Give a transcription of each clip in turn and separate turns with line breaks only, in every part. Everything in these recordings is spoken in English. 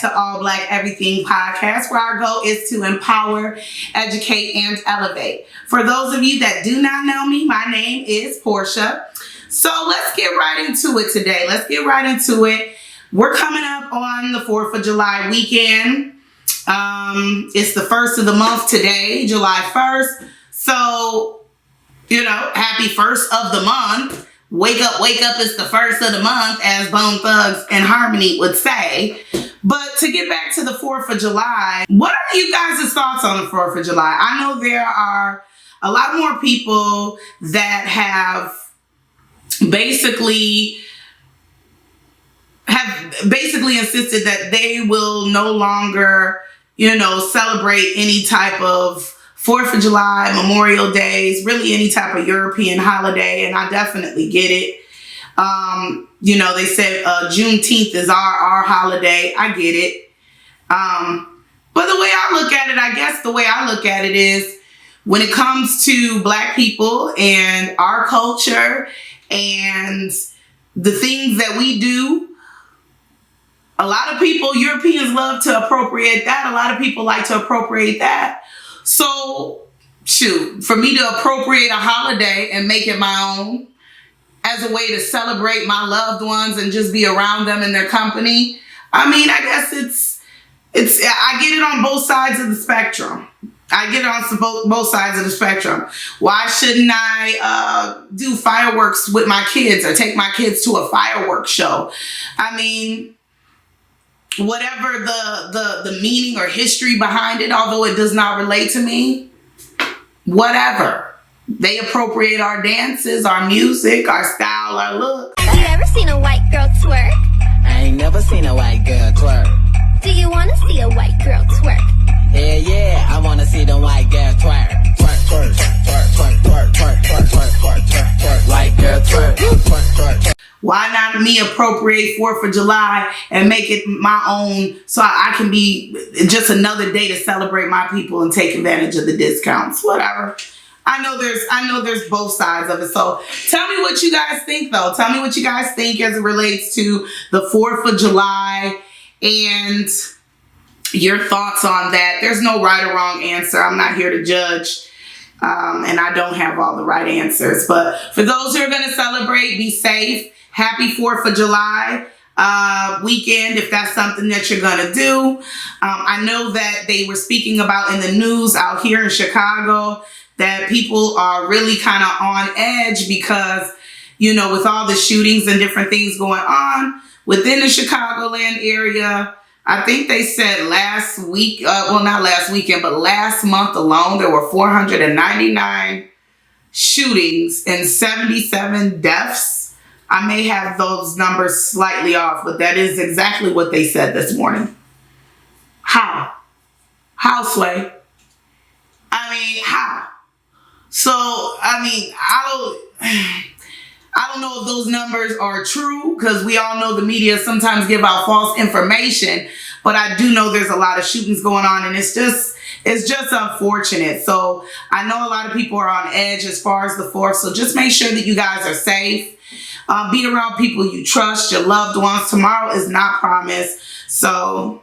to All Black Everything podcast, where our goal is to empower, educate, and elevate. For those of you that do not know me, my name is Portia. So let's get right into it today. We're coming up on the 4th of July weekend. It's the first of the month today, July 1st. So, happy first of the month. Wake up, it's the first of the month, as Bone Thugs and Harmony would say. But to get back to the 4th of July, what are you guys' thoughts on the 4th of July? I know there are a lot more people that have basically insisted that they will no longer, celebrate any type of 4th of July, Memorial Days, really any type of European holiday, and I definitely get it. They said Juneteenth is our holiday. I get it. But the way I look at it is, when it comes to Black people and our culture and the things that we do, a lot of people, Europeans love to appropriate that. A lot of people like to appropriate that. So, for me to appropriate a holiday and make it my own as a way to celebrate my loved ones and just be around them in their company, I guess I get it on both sides of the spectrum. Both sides of the spectrum. Why shouldn't I do fireworks with my kids or take my kids to a fireworks show? Whatever the meaning or history behind it, although it does not relate to me, whatever. They appropriate our dances, our music, our style, our look.
Have you ever seen a white girl twerk?
I ain't never seen a white girl twerk.
Do you want to see a white girl twerk?
Yeah, I want to see the white girl twerk. Twerk, twerk, twerk, twerk, twerk, twerk, twerk, twerk, twerk, twerk, twerk, white girl twerk, twerk, twerk, twerk.
Why not me appropriate 4th of July and make it my own, so I can be just another day to celebrate my people and take advantage of the discounts? Whatever. I know there's both sides of it. So tell me what you guys think, though. Tell me what you guys think as it relates to the 4th of July and your thoughts on that. There's no right or wrong answer. I'm not here to judge. And I don't have all the right answers. But for those who are going to celebrate, be safe. Happy 4th of July weekend, if that's something that you're going to do. I know that they were speaking about in the news out here in Chicago that people are really kind of on edge because, with all the shootings and different things going on within the Chicagoland area. I think they said last month alone, there were 499 shootings and 77 deaths. I may have those numbers slightly off, but that is exactly what they said this morning. How? Sway? How? So, I don't know if those numbers are true, because we all know the media sometimes give out false information, but I do know there's a lot of shootings going on, and it's just unfortunate. So I know a lot of people are on edge as far as the 4th, so just make sure that you guys are safe. Be around people you trust, your loved ones. Tomorrow is not promised, so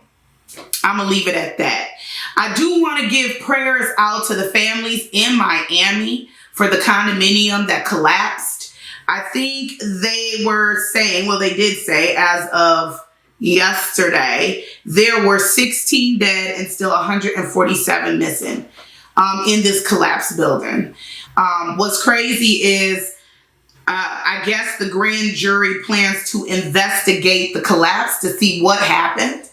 I'm going to leave it at that. I do want to give prayers out to the families in Miami for the condominium that collapsed. I think they were saying, they did say as of yesterday, there were 16 dead and still 147 missing in this collapsed building. What's crazy is, I guess the grand jury plans to investigate the collapse to see what happened.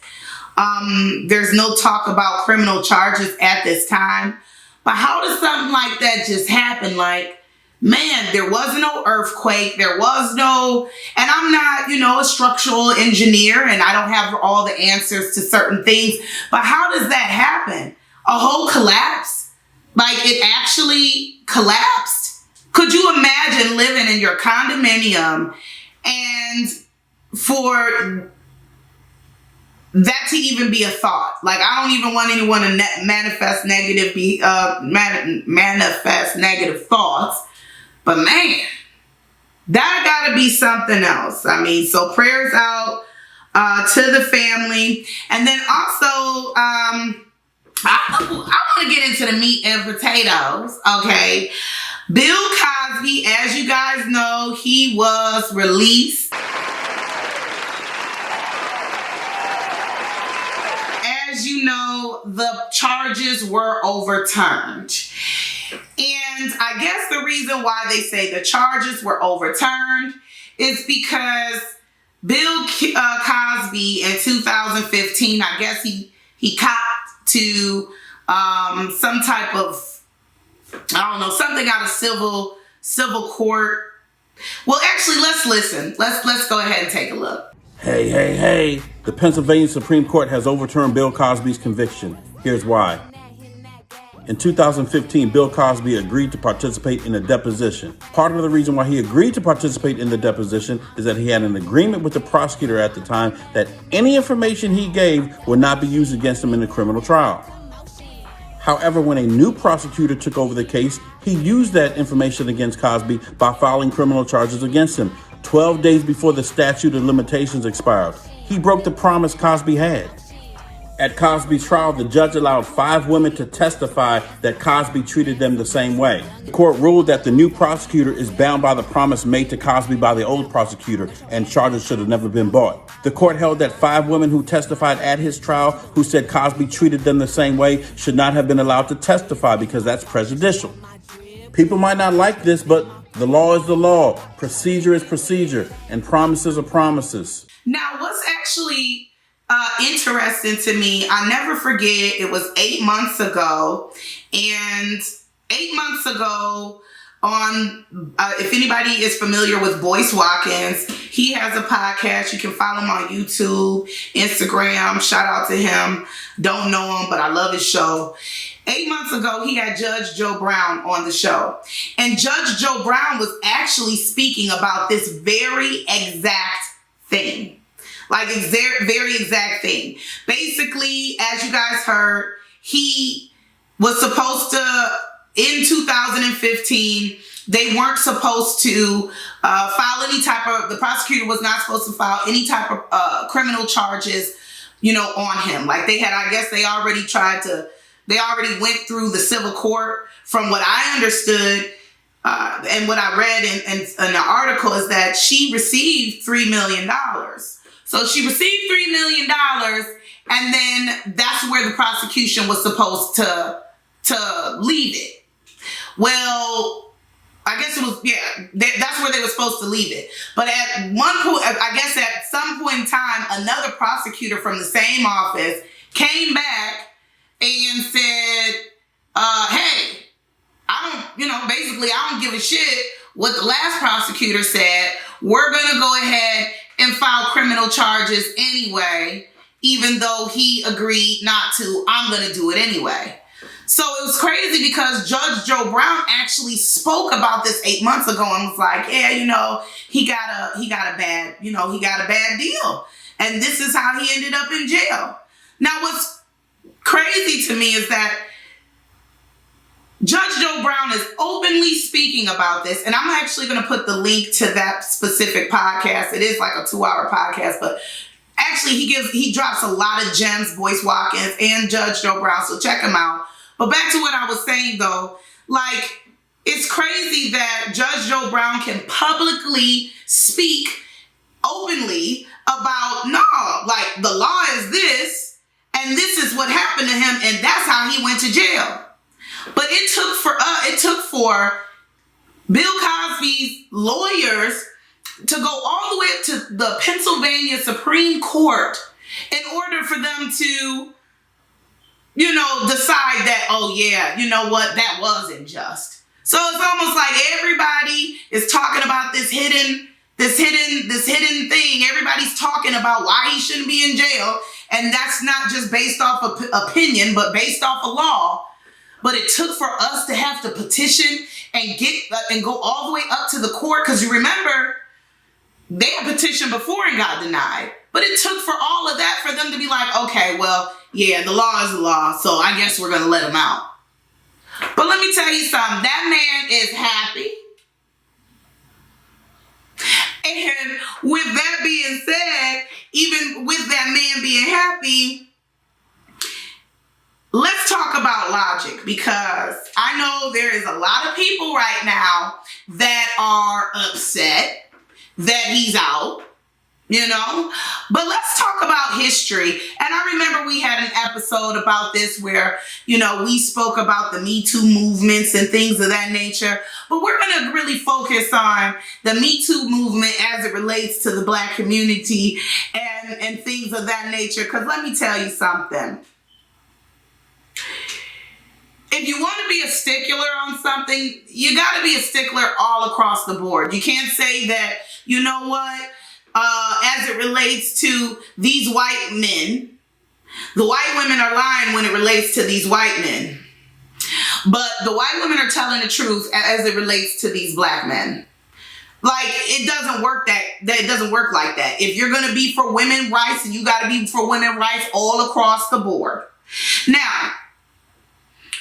There's no talk about criminal charges at this time. But how does something like that just happen? There was no earthquake. There was no, and I'm not, a structural engineer, and I don't have all the answers to certain things. But how does that happen? A whole collapse? It actually collapsed? Could you imagine living in your condominium and for that to even be a thought? I don't even want anyone to manifest negative thoughts. But man, that gotta be something else. So prayers out to the family. And then also, I want to get into the meat and potatoes, okay? Bill Cosby, as you guys know, he was released. As you know, the charges were overturned. And I guess the reason why they say the charges were overturned is because Bill Cosby in 2015, I guess he copped to some type of, I don't know, something out of civil court. Well, actually, let's listen. Let's go ahead and take a look.
Hey. The Pennsylvania Supreme Court has overturned Bill Cosby's conviction. Here's why. In 2015, Bill Cosby agreed to participate in a deposition. Part of the reason why he agreed to participate in the deposition is that he had an agreement with the prosecutor at the time that any information he gave would not be used against him in a criminal trial. However, when a new prosecutor took over the case, he used that information against Cosby by filing criminal charges against him 12 days before the statute of limitations expired. He broke the promise Cosby had. At Cosby's trial, the judge allowed 5 women to testify that Cosby treated them the same way. The court ruled that the new prosecutor is bound by the promise made to Cosby by the old prosecutor, and charges should have never been brought. The court held that 5 women who testified at his trial who said Cosby treated them the same way should not have been allowed to testify because that's prejudicial. People might not like this, but the law is the law, procedure is procedure, and promises are promises.
Now, what's actually interesting to me, I never forget, it was 8 months ago, and 8 months ago on, if anybody is familiar with Boyce Watkins, he has a podcast. You can follow him on YouTube, Instagram. Shout out to him. Don't know him, but I love his show. 8 months ago, he had Judge Joe Brown on the show. And Judge Joe Brown was actually speaking about this very exact thing. Like, very exact thing. Basically, as you guys heard, he was supposed to, in 2015, they weren't supposed to file any type of, the prosecutor was not supposed to file any type of criminal charges, on him. Like, they had, I guess they already went through the civil court. From what I understood, and what I read in the article, is that she received $3 million. So she received $3 million, and then that's where the prosecution was supposed to leave it. Well, I guess it was, that's where they were supposed to leave it. But at one point, I guess at some point in time, another prosecutor from the same office came back and said, hey, I don't give a shit what the last prosecutor said. We're going to go ahead and file criminal charges anyway, even though he agreed not to. I'm going to do it anyway. So it was crazy because Judge Joe Brown actually spoke about this 8 months ago and was like, yeah, he got a bad deal. And this is how he ended up in jail. Now, what's crazy to me is that Judge Joe Brown is openly speaking about this, and I'm actually going to put the link to that specific podcast. It is like a 2-hour podcast, but actually he drops a lot of gems, Boyce Watkins and Judge Joe Brown, so check him out. But back to what I was saying though, like, it's crazy that Judge Joe Brown can publicly speak openly about, the law is this, and this is what happened to him, and that's how he went to jail. But it took for Bill Cosby's lawyers to go all the way up to the Pennsylvania Supreme Court in order for them to, decide that, that wasn't just. So it's almost like everybody is talking about this hidden thing. Everybody's talking about why he shouldn't be in jail. And that's not just based off of opinion, but based off of law. But it took for us to have to petition and go all the way up to the court. Because you remember, they had petitioned before and got denied. But it took for all of that for them to be like, okay, well, yeah, the law is the law, so I guess we're going to let him out. But let me tell you something. That man is happy. And with that being said, even with that man being happy, let's talk about logic, because I know there is a lot of people right now that are upset that he's out, you know, but let's talk about history. And I remember we had an episode about this where, you know, we spoke about the Me Too movements and things of that nature, but we're going to really focus on the Me Too movement as it relates to the Black community and things of that nature. Because let me tell you something. If you want to be a stickler on something, you got to be a stickler all across the board. You can't say that, you know what, as it relates to these white men, the white women are lying when it relates to these white men. But the white women are telling the truth as it relates to these Black men. Like, it doesn't work it doesn't work like that. If you're going to be for women's rights, and you got to be for women's rights all across the board. Now,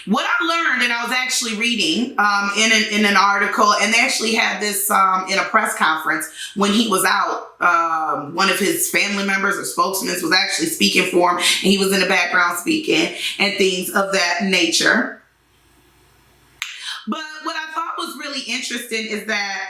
what I learned, and I was actually reading in an article, and they actually had this in a press conference when he was out. One of his family members or spokesmen was actually speaking for him, and he was in the background speaking and things of that nature. But what I thought was really interesting is that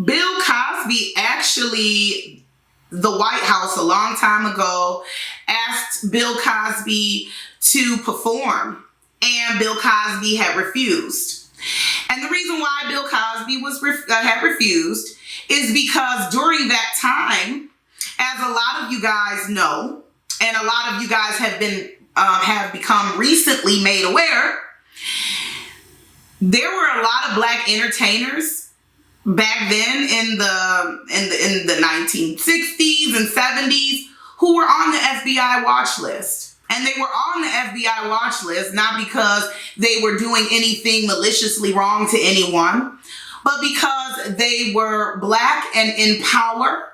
Bill Cosby actually, the White House a long time ago asked Bill Cosby to perform, and Bill Cosby had refused. And the reason why Bill Cosby had refused is because during that time, as a lot of you guys know, and a lot of you guys have become recently made aware, there were a lot of Black entertainers back then in the 1960s and 70s who were on the FBI watch list. And they were on the FBI watch list not because they were doing anything maliciously wrong to anyone, but because they were Black and in power,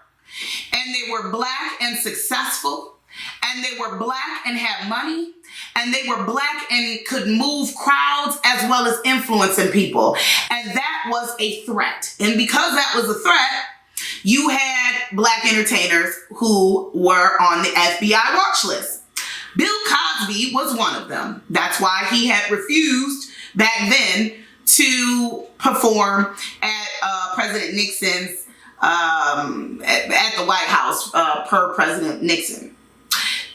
and they were Black and successful, and they were Black and had money, and they were Black and could move crowds as well as influencing people. And that was a threat. And because that was a threat, you had Black entertainers who were on the FBI watch list. Bill Cosby was one of them. That's why he had refused back then to perform at President Nixon's, at the White House per President Nixon.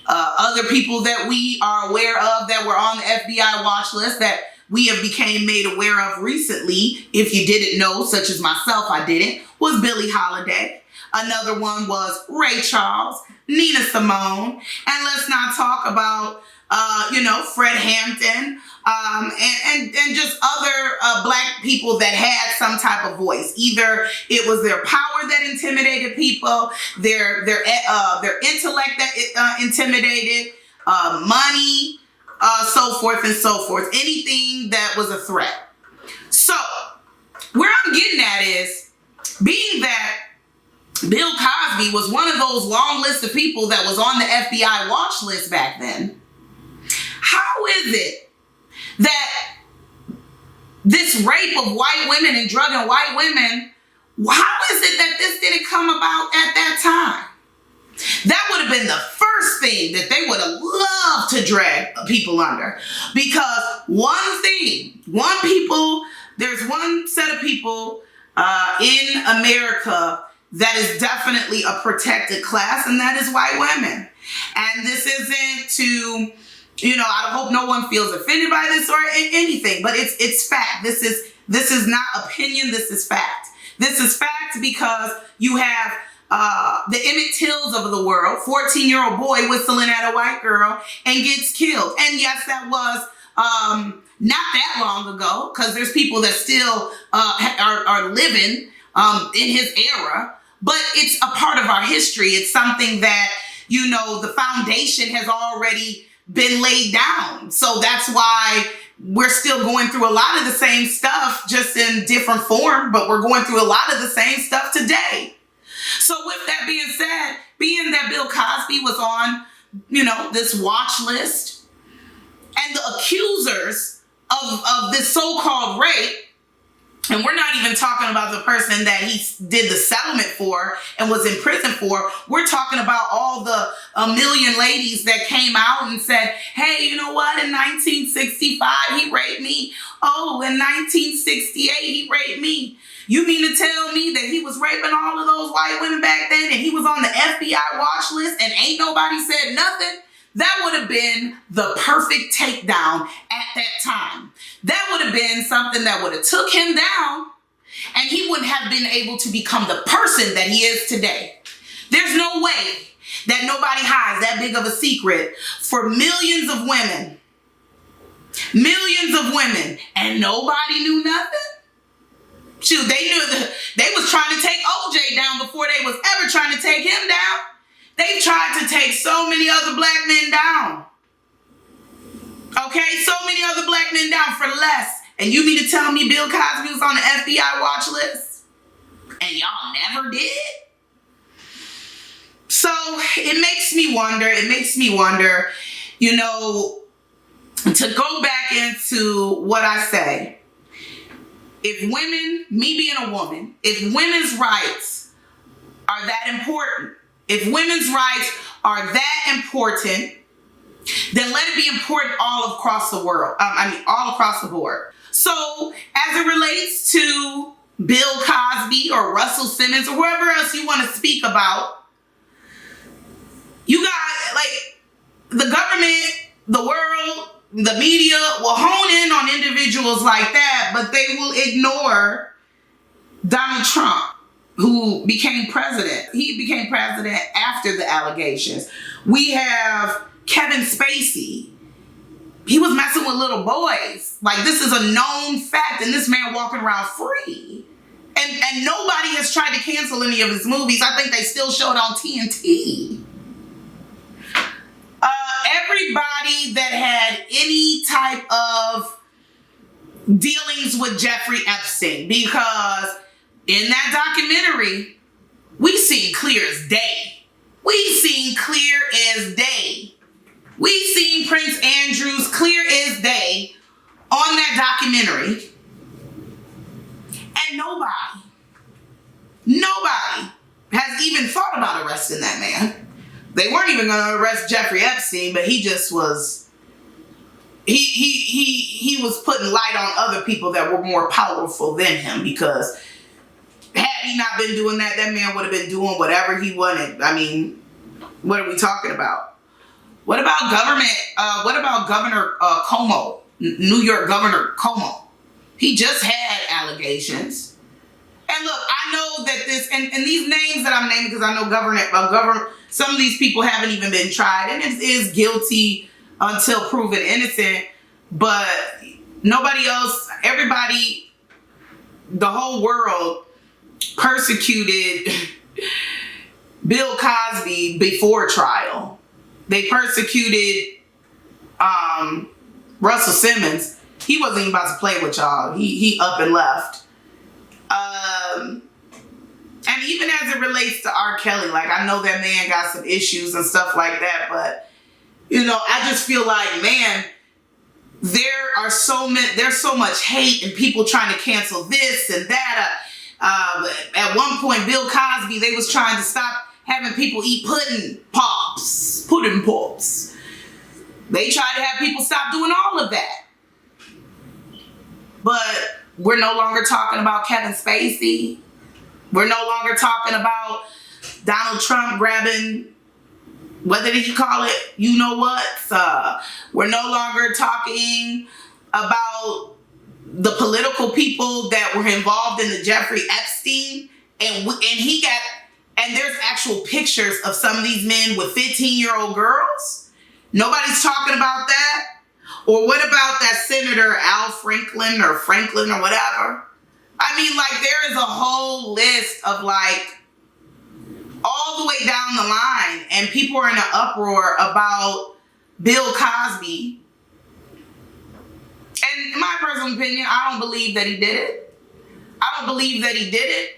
Other people that we are aware of that were on the FBI watch list that we have became made aware of recently, if you didn't know, such as myself, I didn't, was Billie Holiday. Another one was Ray Charles, Nina Simone, and let's not talk about, Fred Hampton, and just other Black people that had some type of voice. Either it was their power that intimidated people, their intellect that intimidated, money, so forth and so forth. Anything that was a threat. So, where I'm getting at is, being that Bill Cosby was one of those long lists of people that was on the FBI watch list back then, how is it that this rape of white women and drugging white women, how is it that this didn't come about at that time? That would have been the first thing that they would have loved to drag people under. Because there's one set of people in America that is definitely a protected class, and that is white women. And this isn't to, I hope no one feels offended by this or anything, but it's fact. This is not opinion, this is fact. This is fact because you have the Emmett Tills of the world, 14-year-old boy whistling at a white girl and gets killed. And yes, that was not that long ago, because there's people that still are living in his era, but it's a part of our history. It's something that, the foundation has already been laid down. So that's why we're still going through a lot of the same stuff, just in different form, but we're going through a lot of the same stuff today. So with that being said, being that Bill Cosby was on, this watch list, and the accusers of this so-called rape And we're not even talking about the person that he did the settlement for and was in prison for. We're talking about all the million ladies that came out and said, hey, you know what? In 1965, he raped me. Oh, in 1968, he raped me. You mean to tell me that he was raping all of those white women back then and he was on the FBI watch list and ain't nobody said nothing? That would have been the perfect takedown at that time. That would have been something that would have took him down and he wouldn't have been able to become the person that he is today. There's no way that nobody hides that big of a secret for millions of women. Millions of women. And nobody knew nothing? Shoot, they knew they was trying to take OJ down before they was ever trying to take him down. They've tried to take so many other black men down. Okay, so many other black men down for less. And you mean to tell me Bill Cosby was on the FBI watch list? And y'all never did? So it makes me wonder, you know, to go back into what I say. If women, me being a woman, if women's rights are that important, if women's rights are that important, then let it be important all across the world. All across the board. So as it relates to Bill Cosby or Russell Simmons or whoever else you want to speak about, you got, like, the government, the world, the media will hone in on individuals like that, but they will ignore Donald Trump, who became president. He became president after the allegations. We have Kevin Spacey. He was messing with little boys. Like, this is a known fact, and this man walking around free. And nobody has tried to cancel any of his movies. I think they still show it on TNT. Everybody that had any type of dealings with Jeffrey Epstein, because in that documentary, we seen clear as day. We seen clear as day. We seen Prince Andrews clear as day on that documentary. And nobody has even thought about arresting that man. They weren't even going to arrest Jeffrey Epstein, but he just was, he was putting light on other people that were more powerful than him, because had he not been doing that, that man would have been doing whatever he wanted. I mean, what are we talking about? What about government? What about Governor Cuomo, New York Governor Cuomo? He just had allegations. And look, I know that this, and these names that I'm naming, because I know government, some of these people haven't even been tried, and it is guilty until proven innocent. But nobody else, everybody, the whole world persecuted Bill Cosby before trial. They persecuted Russell Simmons. He wasn't even about to play with y'all. He up and left. And even as it relates to R. Kelly, like, I know that man got some issues and stuff like that, but, you know, I just feel like, man, there's so much hate and people trying to cancel this and that. At one point, Bill Cosby, they was trying to stop having people eat pudding pops. They tried to have people stop doing all of that. But we're no longer talking about Kevin Spacey. We're no longer talking about Donald Trump grabbing, what did he call it? You know what? We're no longer talking about the political people that were involved in the Jeffrey Epstein. And there's actual pictures of some of these men with 15-year-old girls. Nobody's talking about that. Or what about that Senator Al Franklin or whatever? I mean, like, there is a whole list of, like, all the way down the line, and people are in an uproar about Bill Cosby. And in my personal opinion, I don't believe that he did it. I don't believe that he did it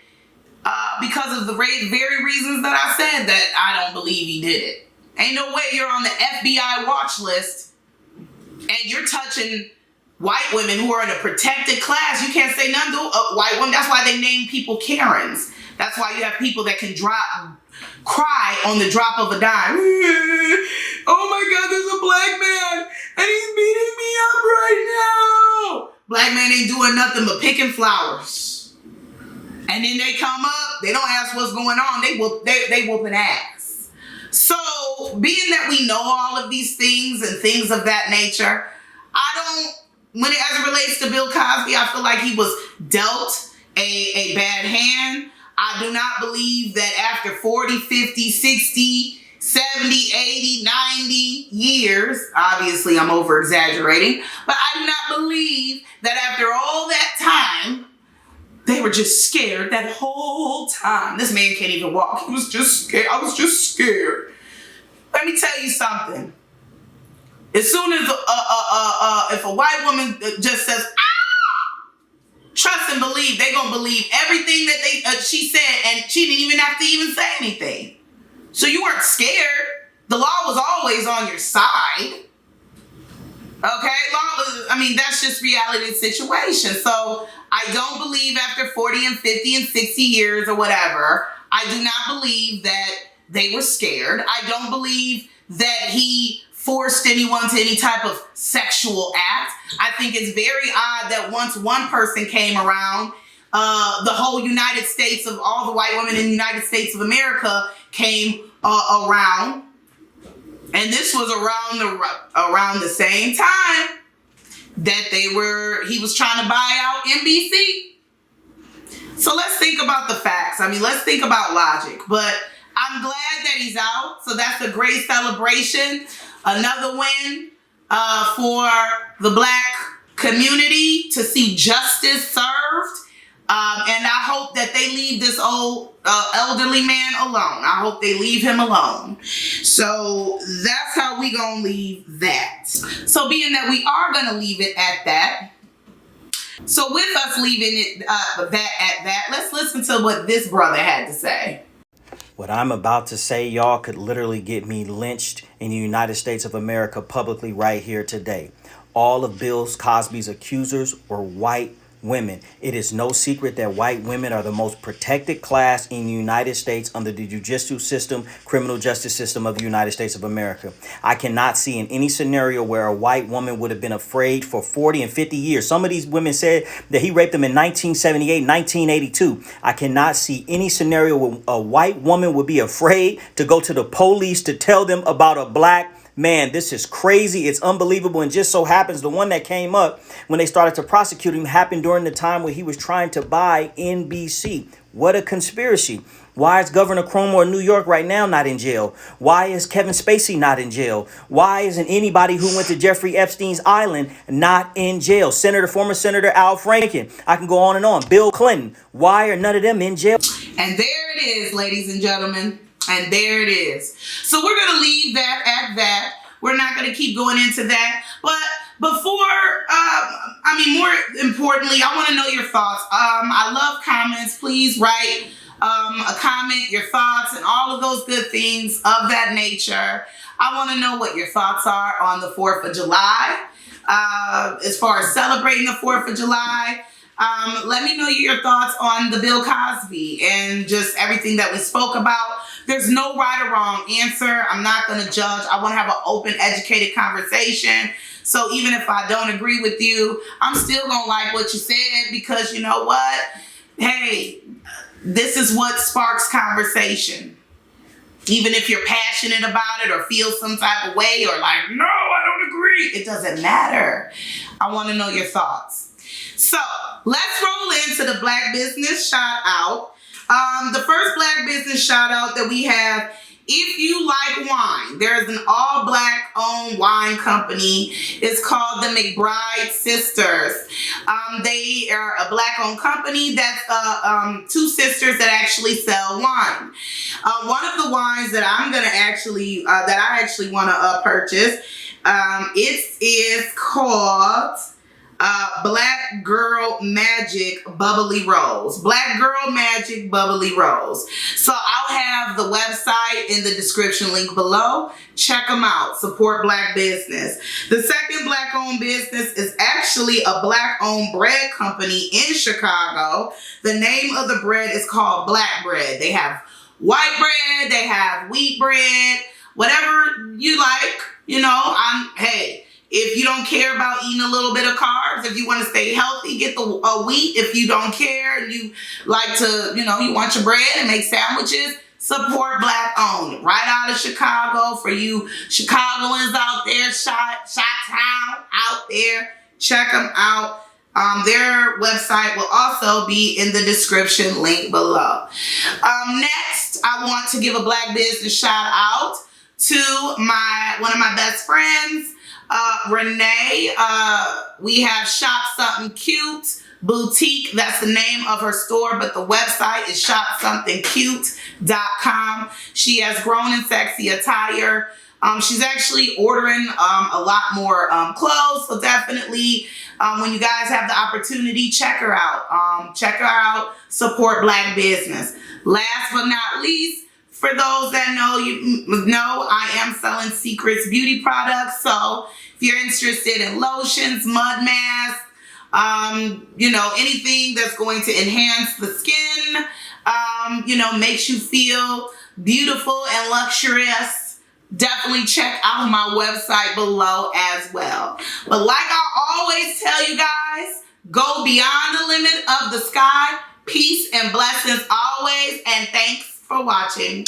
because of the very reasons that I said that I don't believe he did it. Ain't no way you're on the FBI watch list and you're touching white women who are in a protected class, you can't say nothing to white women. That's why they name people Karens. That's why you have people that can cry on the drop of a dime. Oh my God, there's a black man and he's beating me up right now. Black man ain't doing nothing but picking flowers. And then they come up, they don't ask what's going on, they whooping ass. So, being that we know all of these things and things of that nature, as it relates to Bill Cosby, I feel like he was dealt a bad hand. I do not believe that after 40, 50, 60, 70, 80, 90 years, obviously I'm over exaggerating, but I do not believe that after all that time, they were just scared that whole time. This man can't even walk. He was just scared. I was just scared. Let me tell you something. As soon as if a white woman just says, trust and believe, they're going to believe everything that she said, and she didn't even have to even say anything. So you weren't scared. The law was always on your side. Okay? That's just reality of the situation. So I don't believe after 40 and 50 and 60 years or whatever, I do not believe that they were scared. I don't believe that he forced anyone to any type of sexual act. I think it's very odd that once one person came around, the whole United States of all the white women in the United States of America came around. And this was around the same time that he was trying to buy out NBC. So let's think about the facts. Let's think about logic. But I'm glad that he's out. So that's a great celebration. Another win for the black community to see justice served. And I hope that they leave this old elderly man alone. I hope they leave him alone. So that's how we gonna leave that. So being that we are gonna leave it at that. So with us leaving it at that, let's listen to what this brother had to say.
What I'm about to say, y'all, could literally get me lynched in the United States of America publicly right here today. All of Bill Cosby's accusers were white women. It is no secret that white women are the most protected class in the United States under the judicial system, criminal justice system of the United States of America. I cannot see in any scenario where a white woman would have been afraid for 40 and 50 years. Some of these women said that he raped them in 1978, 1982. I cannot see any scenario where a white woman would be afraid to go to the police to tell them about a black man. This is crazy. It's unbelievable. And just so happens the one that came up when they started to prosecute him happened during the time where he was trying to buy NBC. What a conspiracy. Why is Governor Cuomo of New York right now not in jail? Why is Kevin Spacey not in jail? Why isn't anybody who went to Jeffrey Epstein's island not in jail? Former Senator Al Franken. I can go on and on. Bill Clinton. Why are none of them in jail?
And there it is, ladies and gentlemen. And there it is. So we're going to leave that at that. We're not going to keep going into that. But more importantly, I want to know your thoughts. I love comments. Please write a comment, your thoughts, and all of those good things of that nature. I want to know what your thoughts are on the 4th of July. As far as celebrating the 4th of July. Let me know your thoughts on the Bill Cosby and just everything that we spoke about. There's no right or wrong answer. I'm not going to judge. I want to have an open, educated conversation. So even if I don't agree with you, I'm still going to like what you said because you know what? Hey, this is what sparks conversation. Even if you're passionate about it or feel some type of way or like, no, I don't agree. It doesn't matter. I want to know your thoughts. So let's roll into the Black Business Shout Out. The first Black Business Shout Out that we have, if you like wine, there's an all Black owned wine company. It's called the McBride Sisters. They are a Black owned company that's two sisters that actually sell wine. One of the wines that I actually want to purchase, it is called Black Girl Magic Bubbly Rose. Black Girl Magic Bubbly Rose. So I'll have the website in the description link below. Check them out. Support Black business. The second Black-owned business is actually a Black-owned bread company in Chicago. The name of the bread is called Black Bread. They have white bread. They have wheat bread. Whatever you like. You know, hey. If you don't care about eating a little bit of carbs, if you want to stay healthy, get the wheat. If you don't care and you like to, you know, you want your bread and make sandwiches, support Black owned. Right out of Chicago for you Chicagoans out there, Chi-Town out there. Check them out. Their website will also be in the description link below. Next, I want to give a Black business shout out to one of my best friends, Renee. We have Shop Something Cute Boutique. That's the name of her store, but the website is shopsomethingcute.com. She has grown and sexy attire. She's actually ordering a lot more clothes, so definitely when you guys have the opportunity, check her out. Check her out. Support Black business. Last but not least, for those that know, I am selling Secrets beauty products. So if you're interested in lotions, mud masks, anything that's going to enhance the skin, makes you feel beautiful and luxurious, definitely check out my website below as well. But like I always tell you guys, go beyond the limit of the sky. Peace and blessings always, and thanks for watching.